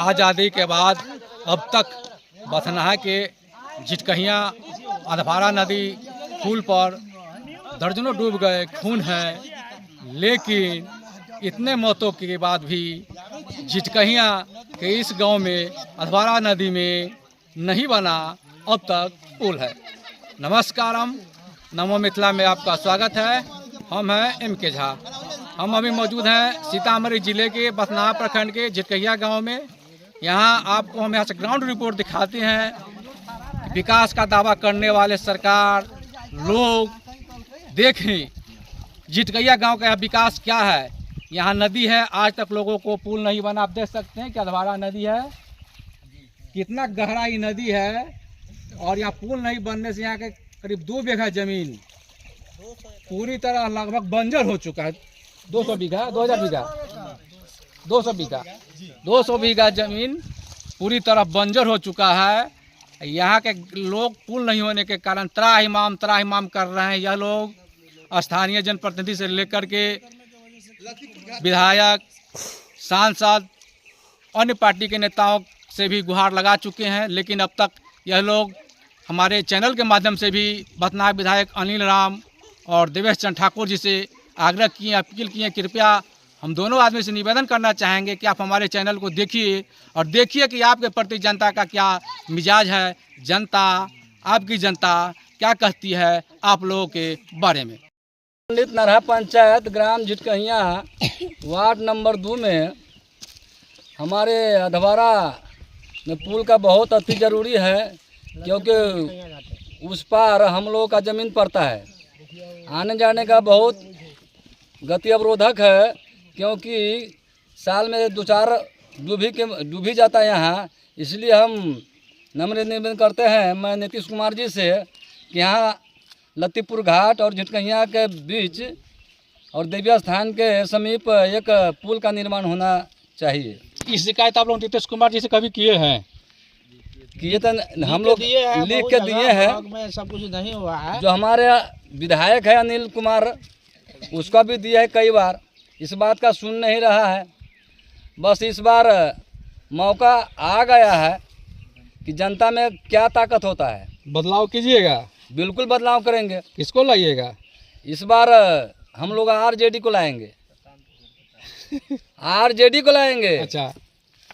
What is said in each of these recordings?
आज़ादी के बाद अब तक बथनाहा के झिटकहियाँ अधवारा नदी पुल पर दर्जनों डूब गए, खून है, लेकिन इतने मौतों के बाद भी झिटकहियाँ के इस गांव में अधवारा नदी में नहीं बना अब तक पुल है। नमस्कारम, नमो मिथिला में आपका स्वागत है। हम हैं MK झा। हम अभी मौजूद हैं सीतामढ़ी जिले के बथनाहा प्रखंड के झिटकहिया गांव में। यहाँ आपको हम यहाँ से ग्राउंड रिपोर्ट दिखाते हैं। विकास का दावा करने वाले सरकार लोग देखें झिटकहिया गांव का विकास क्या है। यहाँ नदी है, आज तक लोगों को पुल नहीं बना। आप देख सकते हैं कि अधवारा नदी है, कितना गहरा ये नदी है, और यहाँ पुल नहीं बनने से यहाँ के करीब 2 बीघा जमीन पूरी तरह लगभग बंजर हो चुका है। 200 बीघा 2000 बीघा 200 बीघा जमीन पूरी तरह बंजर हो चुका है। यहाँ के लोग पुल नहीं होने के कारण त्राहिमाम कर रहे हैं। यह लोग स्थानीय जनप्रतिनिधि से लेकर के विधायक, सांसद, अन्य पार्टी के नेताओं से भी गुहार लगा चुके हैं, लेकिन अब तक यह लोग हमारे चैनल के माध्यम से भी बथनाहा विधायक अनिल राम और देवेश चंद्र ठाकुर जी से आग्रह किए, अपील किए, कृपया हम दोनों आदमी से निवेदन करना चाहेंगे कि आप हमारे चैनल को देखिए और देखिए कि आपके प्रति जनता का क्या मिजाज है, जनता, आपकी जनता क्या कहती है आप लोगों के बारे में। पंडित नरहा पंचायत ग्राम झिटकहिया वार्ड नंबर 2 में हमारे अधवारा में पुल का बहुत अति ज़रूरी है, क्योंकि उस पार हम लोगों का ज़मीन पड़ता है। आने जाने का बहुत गति अवरोधक है, क्योंकि साल में 2-4 डूबी जाता है यहाँ। इसलिए हम नम्र निवेदन करते हैं मैं नीतीश कुमार जी से कि यहाँ लतीपुर घाट और झिटकहिया के बीच और देवी स्थान के समीप एक पुल का निर्माण होना चाहिए। इस शिकायत आप लोग नीतीश कुमार जी से कभी किए हैं? किए तो हम लोग लिख के दिए हैं, सब कुछ नहीं हुआ है। जो हमारे विधायक है अनिल कुमार, उसका भी दिया है कई बार। इस बात का सुन नहीं रहा है। बस इस बार मौका आ गया है कि जनता में क्या ताकत होता है। बदलाव कीजिएगा? बिल्कुल बदलाव करेंगे। किसको लाइएगा? इस बार हम लोग RJD को लाएंगे। RJD को लाएंगे। अच्छा,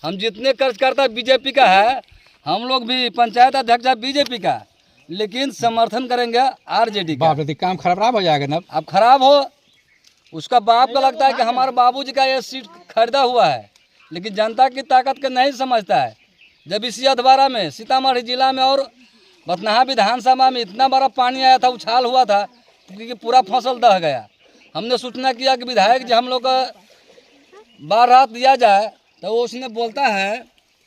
हम जितने कार्यकर्ता BJP का है, हम लोग भी पंचायत अध्यक्ष BJP का, लेकिन समर्थन करेंगे RJD का। बाप रे, काम खराब हो जाएगा ना। अब खराब हो, उसका बाप का लगता है कि हमारे बाबूजी का ये सीट खरीदा हुआ है, लेकिन जनता की ताकत को नहीं समझता है। जब इसी अधवारा में सीतामढ़ी जिला में और बथनाहा विधानसभा में इतना बड़ा पानी आया था, उछाल हुआ था क्योंकि पूरा फसल दह गया। हमने सूचना किया कि विधायक जी हम लोग को बाढ़ राहत दिया जाए, तो वो उसने बोलता है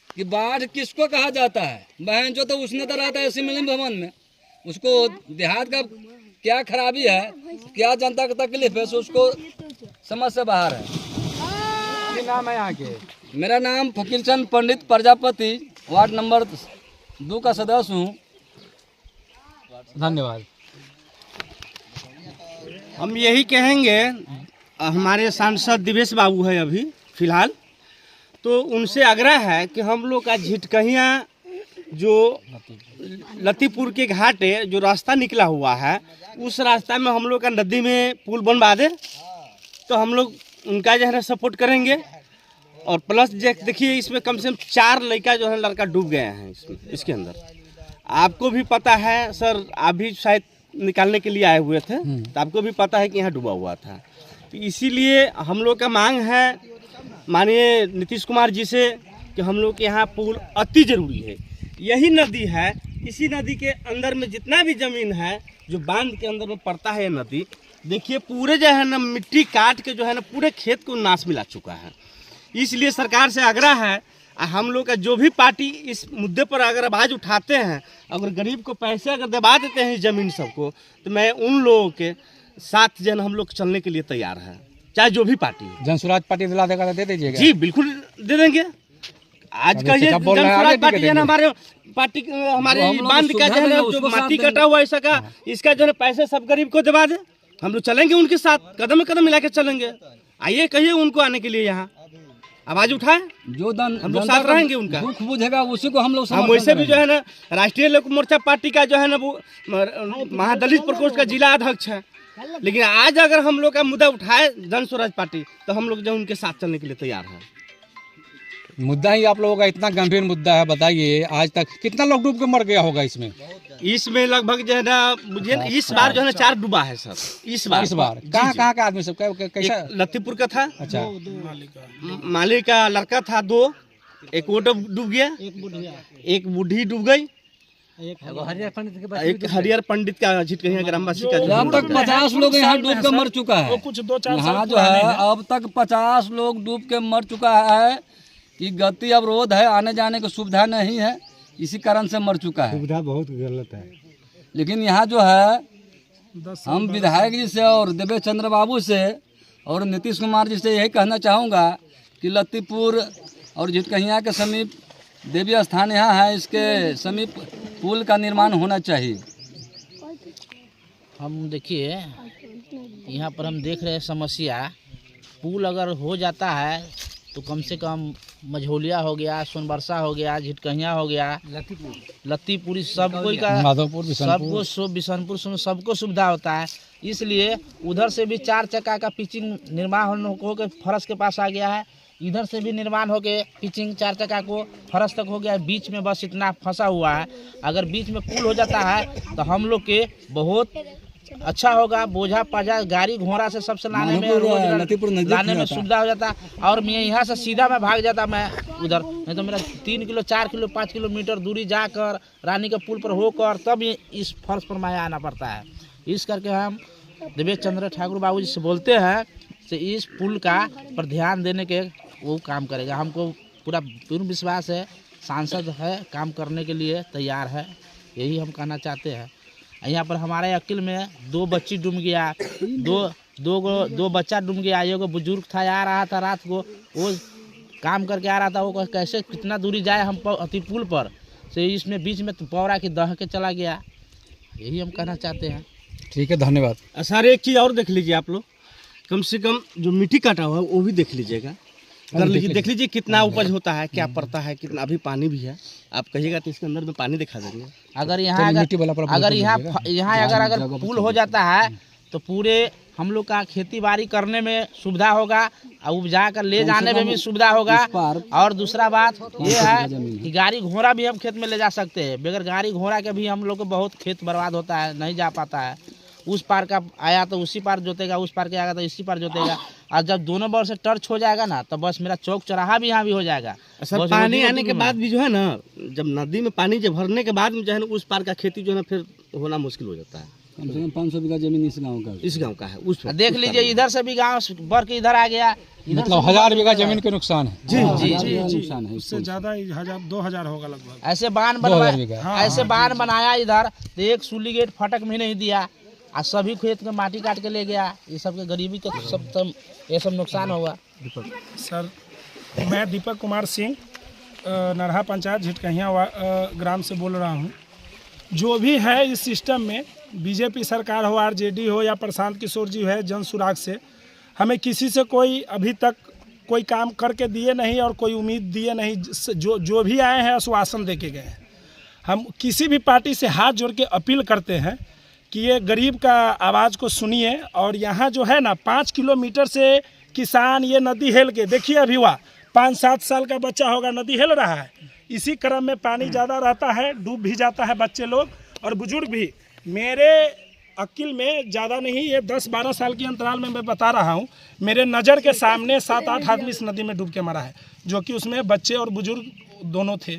कि बाढ़ किसको कहा जाता है, बहन जो तो उसने तो रहता है सम्मेलन भवन में। उसको देहात का क्या खराबी है, क्या जनता की तकलीफ है, सो उसको समझ से बाहर है। क्या नाम है यहाँ के? मेरा नाम फकीर चंद पंडित प्रजापति, वार्ड नंबर 2 का सदस्य हूँ। धन्यवाद। हम यही कहेंगे, हमारे सांसद दिवेश बाबू है अभी फिलहाल, तो उनसे आग्रह है कि हम लोग का झिटकहिया जो लतीपुर के घाट है, जो रास्ता निकला हुआ है, उस रास्ता में हम लोग का नदी में पुल बनवा दे, तो हम लोग उनका जो है ना सपोर्ट करेंगे। और प्लस देखिए, इसमें कम से कम 4 लड़का जो है लड़का डूब गए हैं इसके अंदर। आपको भी पता है सर, आप भी शायद निकालने के लिए आए हुए थे, तो आपको भी पता है कि यहाँ डूबा हुआ था। तो इसीलिए हम लोग का मांग है माननीय नीतीश कुमार जी से कि हम लोग के यहाँ पुल अति ज़रूरी है। यही नदी है, इसी नदी के अंदर में जितना भी ज़मीन है जो बांध के अंदर में पड़ता है, ये नदी देखिए पूरे जो है ना मिट्टी काट के जो है ना पूरे खेत को नाश मिला चुका है। इसलिए सरकार से आग्रह है, हम लोग का जो भी पार्टी इस मुद्दे पर अगर आवाज़ उठाते हैं, अगर गरीब को पैसे अगर दबा देते हैं इस ज़मीन सबको, तो मैं उन लोगों के साथ जन हम लोग चलने के लिए तैयार हैं, चाहे जो भी पार्टी है। जनसुराज पार्टी दिला देगा तो दे दीजिएगा? जी बिल्कुल दे देंगे। आज का ये जनसुराज पार्टी है ना, हमारे पार्टी हमारे बांध का जो है ना जो माटी कटा हुआ ऐसा का, इसका जो है पैसे सब गरीब को दबा दे, हम लोग चलेंगे उनके साथ, कदम में कदम मिला के चलेंगे। आइए कहिए उनको आने के लिए यहाँ आवाज उठाए, जो हम लोग साथ रहेंगे उनका। दुख बुझेगा उसी को हम लोग हम वैसे भी जो है ना राष्ट्रीय लोक मोर्चा पार्टी का जो है ना वो महादलित प्रकोष्ठ का जिला अध्यक्ष है, लेकिन आज अगर हम लोग का मुद्दा उठाए जन स्वराज पार्टी तो हम लोग जो उनके साथ चलने के लिए तैयार है। मुद्दा ही आप लोगों का इतना गंभीर मुद्दा है, बताइए आज तक कितना लोग डूब के मर गया होगा इसमें? इसमें लगभग जो है ना मुझे इस बार जो है ना 4 डूबा है सर। इस बार कहाँ का आदमी सब कैसा? लतीपुर का था, अच्छा, माली का लड़का था 2, एक वो डूब गया, एक बूढ़ी डूब गई, एक हरियर पंडित का झिटकहिया ग्रामवासी का अब तक 50 लोग यहाँ डूब के मर चुका है। कुछ 2-4 यहाँ जो है अब तक 50 लोग डूब के मर चुका है कि गति अवरोध है, आने जाने की सुविधा नहीं है, इसी कारण से मर चुका है। सुविधा बहुत गलत है। लेकिन यहाँ जो है हम विधायक जी से और देवेश चंद्र बाबू से और नीतीश कुमार जी से यही कहना चाहूँगा कि लतीपुर और झिटकहिया के समीप देवी स्थान यहाँ है, इसके समीप पुल का निर्माण होना चाहिए। हम देखिए यहाँ पर हम देख रहे हैं समस्या, पुल अगर हो जाता है तो कम से कम मझोलिया हो गया, सोनबरसा हो गया, झिटकहिया हो गया, लतीपुर सब कोई का सबको बिशनपुर सबको सुविधा होता है। इसलिए उधर से भी 4 चक्का का पिचिंग निर्माण हो के फरस के पास आ गया है, इधर से भी निर्माण हो के पिचिंग 4 चक्का को फरस तक हो गया है। बीच में बस इतना फंसा हुआ है, अगर बीच में पुल हो जाता है तो हम लोग के बहुत अच्छा होगा। बोझा पाजा गाड़ी घोड़ा से सबसे लाने में लाने में सुविधा हो जाता, और मैं यहाँ से सीधा मैं भाग जाता मैं उधर, नहीं तो मेरा 3 किलो 4 किलो 5 किलोमीटर दूरी जाकर रानी के पुल पर होकर तब इस फर्श पर मैं आना पड़ता है। इस करके हम देवेश चंद्र ठाकुर बाबू जी से बोलते हैं कि इस पुल का पर ध्यान देने के वो काम करेगा। हमको पूर्ण विश्वास है, सांसद है, काम करने के लिए तैयार है, यही हम कहना चाहते हैं। यहाँ पर हमारे अकिल में 2 बच्ची डूब गया, दो बच्चा डूब गया, एगो बुजुर्ग था आ रहा था रात को, वो काम करके आ रहा था, वो कैसे कितना दूरी जाए हम अति पुल पर से, इसमें बीच में पौरा के दह के चला गया। यही हम कहना चाहते हैं। ठीक है, धन्यवाद सर। एक चीज़ और देख लीजिए आप लोग, कम से कम जो मिट्टी काटा हुआ है वो भी देख लीजिएगा, कर लीजिए, देख लीजिए कितना उपज होता है, क्या पड़ता है, कितना अभी पानी भी है। आप कहिएगा तो इसके अंदर में पानी दिखा देंगे। अगर यहाँ अगर पुल हो जाता है तो पूरे हम लोग का खेती बाड़ी करने में सुविधा होगा और उपजा कर ले जाने में भी सुविधा होगा। और दूसरा बात ये है कि गाड़ी घोड़ा भी हम खेत में ले जा सकते हैं, बगैर गाड़ी घोड़ा के भी हम लोग को बहुत खेत बर्बाद होता है, नहीं जा पाता है। उस पार का आया तो उसी पार जोतेगा, उस पार के आएगा तो इसी पार जोतेगा, और जब दोनों बार से टर्च हो जाएगा ना तो बस मेरा चौक चौराहा भी यहाँ भी हो जाएगा। सर पानी आने के बाद भी जो है ना, जब नदी में पानी जब भरने के बाद में जो है ना उस पार का खेती जो है ना फिर होना मुश्किल हो जाता है। कम से कम 500 बीघा जमीन इस गांव का है। उस देख लीजिए इधर से भी गाँव बढ़ के इधर आ गया, मतलब 1000 बीघा जमीन के नुकसान है। जी नुकसान है, उससे ज्यादा 1000-2000 होगा लगभग। ऐसे बांध बनवाया, ऐसे बांध बनाया इधर तो एक सुली गेट फटक भी नहीं दिया, और सभी खेत में माटी काट के ले गया। ये सब के गरीबी का सब ये सब नुकसान होगा। सर मैं दीपक कुमार सिंह नरहा पंचायत झिटकहिया ग्राम से बोल रहा हूँ। जो भी है इस सिस्टम में, बीजेपी सरकार हो, आरजेडी हो या प्रशांत किशोर जी है, जन सुराग से हमें किसी से कोई अभी तक कोई काम करके दिए नहीं और कोई उम्मीद दिए नहीं। जो भी आए हैं आश्वासन दे के गए हैं। हम किसी भी पार्टी से हाथ जोड़ के अपील करते हैं कि ये गरीब का आवाज़ को सुनिए। और यहाँ जो है ना 5 किलोमीटर से किसान ये नदी हेल के, देखिए अभी हुआ 5-7 साल का बच्चा होगा, नदी हेल रहा है। इसी क्रम में पानी ज़्यादा रहता है, डूब भी जाता है बच्चे लोग और बुजुर्ग भी। मेरे अकिल में ज़्यादा नहीं, ये 10-12 साल के अंतराल में मैं बता रहा हूँ, मेरे नज़र के सामने 7-8 आदमी इस नदी में डूब के मरा है, जो कि उसमें बच्चे और बुजुर्ग दोनों थे।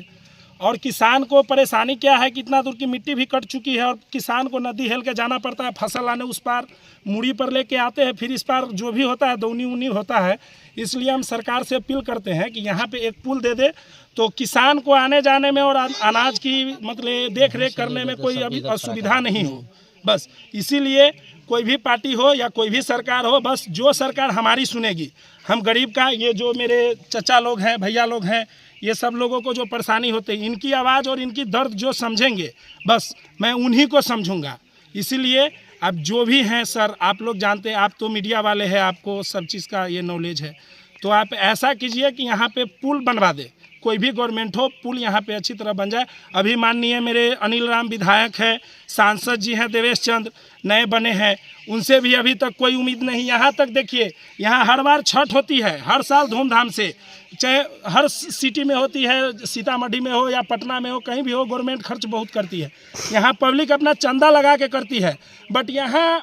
और किसान को परेशानी क्या है, कितना दूर की मिट्टी भी कट चुकी है और किसान को नदी हेल के जाना पड़ता है, फसल आने उस पार मूड़ी पर लेके आते हैं, फिर इस पार जो भी होता है दौनी उनी होता है। इसलिए हम सरकार से अपील करते हैं कि यहाँ पे एक पुल दे दे तो किसान को आने जाने में और अनाज की मतलब देख रेख करने में कोई अभी असुविधा नहीं हो। बस इसीलिए कोई भी पार्टी हो या कोई भी सरकार हो, बस जो सरकार हमारी सुनेगी, हम गरीब का, ये जो मेरे चचा लोग हैं, भैया लोग हैं, ये सब लोगों को जो परेशानी होती है, इनकी आवाज़ और इनकी दर्द जो समझेंगे, बस मैं उन्हीं को समझूंगा। इसीलिए अब जो भी हैं सर, आप लोग जानते हैं, आप तो मीडिया वाले हैं, आपको सब चीज़ का ये नॉलेज है, तो आप ऐसा कीजिए कि यहाँ पे पुल बनवा दे, कोई भी गवर्नमेंट हो, पुल यहाँ पे अच्छी तरह बन जाए। अभी माननीय मेरे अनिल राम विधायक है, सांसद जी हैं देवेश चंद्र नए बने हैं, उनसे भी अभी तक कोई उम्मीद नहीं। यहाँ तक देखिए, यहाँ हर बार छठ होती है, हर साल धूमधाम से, चाहे हर सिटी में होती है, सीतामढ़ी में हो या पटना में हो, कहीं भी हो, गवर्नमेंट खर्च बहुत करती है। यहाँ पब्लिक अपना चंदा लगा के करती है, बट यहाँ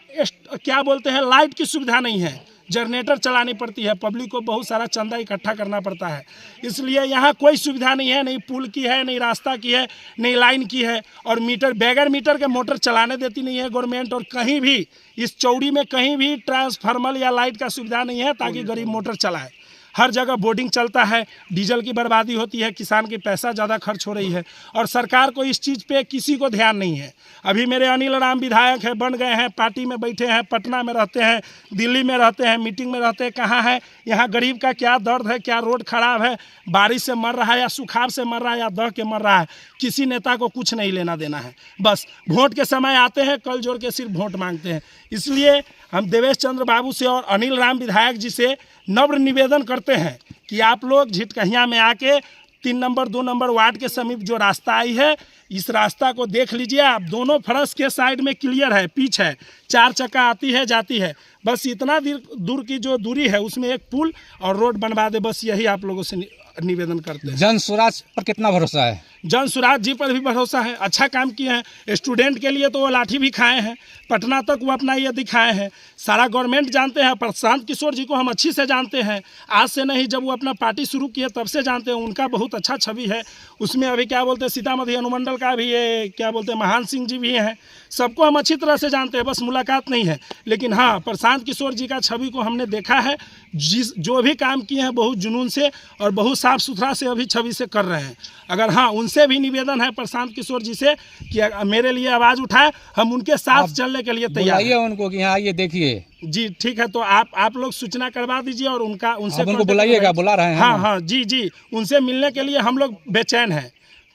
क्या बोलते हैं, लाइट की सुविधा नहीं है, जनरेटर चलानी पड़ती है, पब्लिक को बहुत सारा चंदा इकट्ठा करना पड़ता है, इसलिए यहाँ कोई सुविधा नहीं है, नहीं पुल की है, नहीं रास्ता की है, नहीं लाइन की है, और मीटर बगैर मीटर के मोटर चलाने देती नहीं है गवर्नमेंट। और कहीं भी इस चौड़ी में कहीं भी ट्रांसफार्मर या लाइट का सुविधा नहीं है ताकि गरीब मोटर चलाए। हर जगह बोर्डिंग चलता है, डीजल की बर्बादी होती है, किसान की पैसा ज़्यादा खर्च हो रही है, और सरकार को इस चीज़ पे किसी को ध्यान नहीं है। अभी मेरे अनिल राम विधायक है, बन गए हैं, पार्टी में बैठे हैं, पटना में रहते हैं, दिल्ली में रहते हैं, मीटिंग में रहते हैं, कहाँ है यहाँ गरीब का क्या दर्द है, क्या रोड खराब है, बारिश से मर रहा है या सुखाड़ से मर रहा है या दह के मर रहा है, किसी नेता को कुछ नहीं लेना देना है। बस वोट के समय आते हैं, कल जोड़ के सिर्फ वोट मांगते हैं। इसलिए हम देवेश चंद्र बाबू से और अनिल राम विधायक जी से नम्र निवेदन करते हैं कि आप लोग झिटकहियाँ में आके 3 नंबर 2 नंबर वार्ड के समीप जो रास्ता आई है, इस रास्ता को देख लीजिए आप। दोनों फरस के साइड में क्लियर है, पिच है, 4 चक्का आती है जाती है, बस इतना दूर की जो दूरी है उसमें एक पुल और रोड बनवा दे, बस यही आप लोगों से निवेदन करते हैं। जन स्वराज पर कितना भरोसा है? जन स्वराज जी पर भी भरोसा है, अच्छा काम किए हैं। स्टूडेंट के लिए तो वो लाठी भी खाए हैं, पटना तक वो अपना ये दिखाए हैं, सारा गवर्नमेंट जानते हैं। प्रशांत किशोर जी को हम अच्छी से जानते हैं, आज से नहीं, जब वो अपना पार्टी शुरू किए तब से जानते हैं, उनका बहुत अच्छा छवि है। उसमें अभी क्या बोलते हैं, सीतामढ़ी अनुमंडल का भी ये क्या बोलते हैं, महान सिंह जी भी हैं, सबको हम अच्छी तरह से जानते हैं, बस मुलाकात नहीं है। लेकिन हाँ, प्रशांत किशोर जी का छवि को हमने देखा है, जो भी काम किए हैं बहुत जुनून से और बहुत साफ सुथरा से अभी छवि से कर रहे हैं। अगर हाँ, उनसे भी निवेदन है प्रशांत किशोर जी से कि मेरे लिए आवाज़ उठाए, हम उनके साथ चलने के लिए तैयार हैं। उनको कि यहाँ ये देखिए जी, ठीक है, तो आप लोग सूचना करवा दीजिए और उनसे उनको बुलाइएगा, बुला रहे हैं। हाँ हाँ जी जी, उनसे मिलने के लिए हम लोग बेचैन हैं,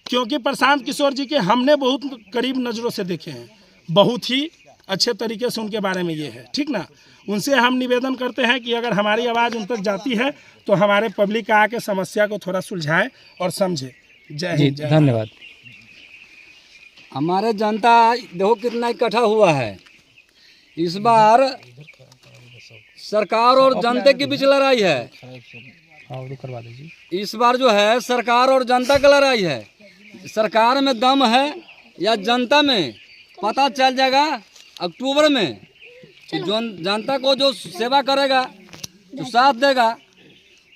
क्योंकि प्रशांत किशोर जी के हमने बहुत करीब नज़रों से देखे हैं, बहुत ही अच्छे तरीके से उनके बारे में ये है, ठीक ना। उनसे हम निवेदन करते हैं कि अगर हमारी आवाज़ उन तक जाती है तो हमारे पब्लिक का आके समस्या को थोड़ा सुलझाए और समझे। जय हिंद, धन्यवाद। हमारे जनता देखो कितना इकट्ठा हुआ है। इस बार सरकार और जनता के बीच लड़ाई है। इस बार जो है सरकार और जनता की लड़ाई है। सरकार में दम है या जनता में, पता चल जाएगा अक्टूबर में। जो जनता को जो सेवा करेगा, जो साथ देगा,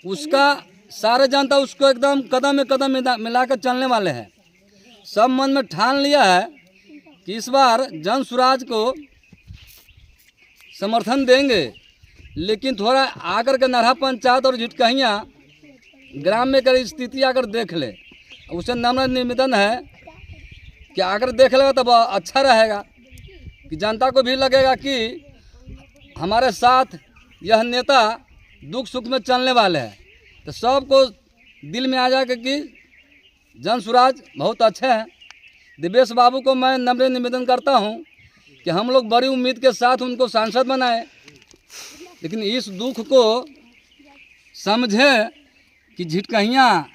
उसका सारे जनता उसको एकदम कदम में कदम मिला कर चलने वाले हैं। सब मन में ठान लिया है कि इस बार जन स्वराज को समर्थन देंगे। लेकिन थोड़ा आकर के नरहा पंचायत और झिटकहियाँ ग्राम में कर स्थिति आकर देख ले, उसे नम्र निवेदन है कि आकर देख लेगा तब अच्छा रहेगा, कि जनता को भी लगेगा कि हमारे साथ यह नेता दुख सुख में चलने वाले हैं। तो सबको दिल में आ जाएगा कि जन स्वराज बहुत अच्छे हैं। देवेश बाबू को मैं नम्र निवेदन करता हूं कि हम लोग बड़ी उम्मीद के साथ उनको सांसद बनाएं, लेकिन इस दुख को समझें कि झिटकहियाँ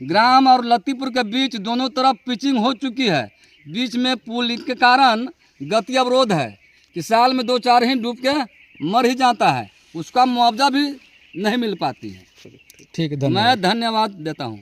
ग्राम और लतीपुर के बीच दोनों तरफ पिचिंग हो चुकी है। बीच में पुल के कारण गति अवरोध है कि साल में 2-4 ही डूब के मर ही जाता है, उसका मुआवजा भी नहीं मिल पाती है। ठीक है, मैं धन्यवाद देता हूँ।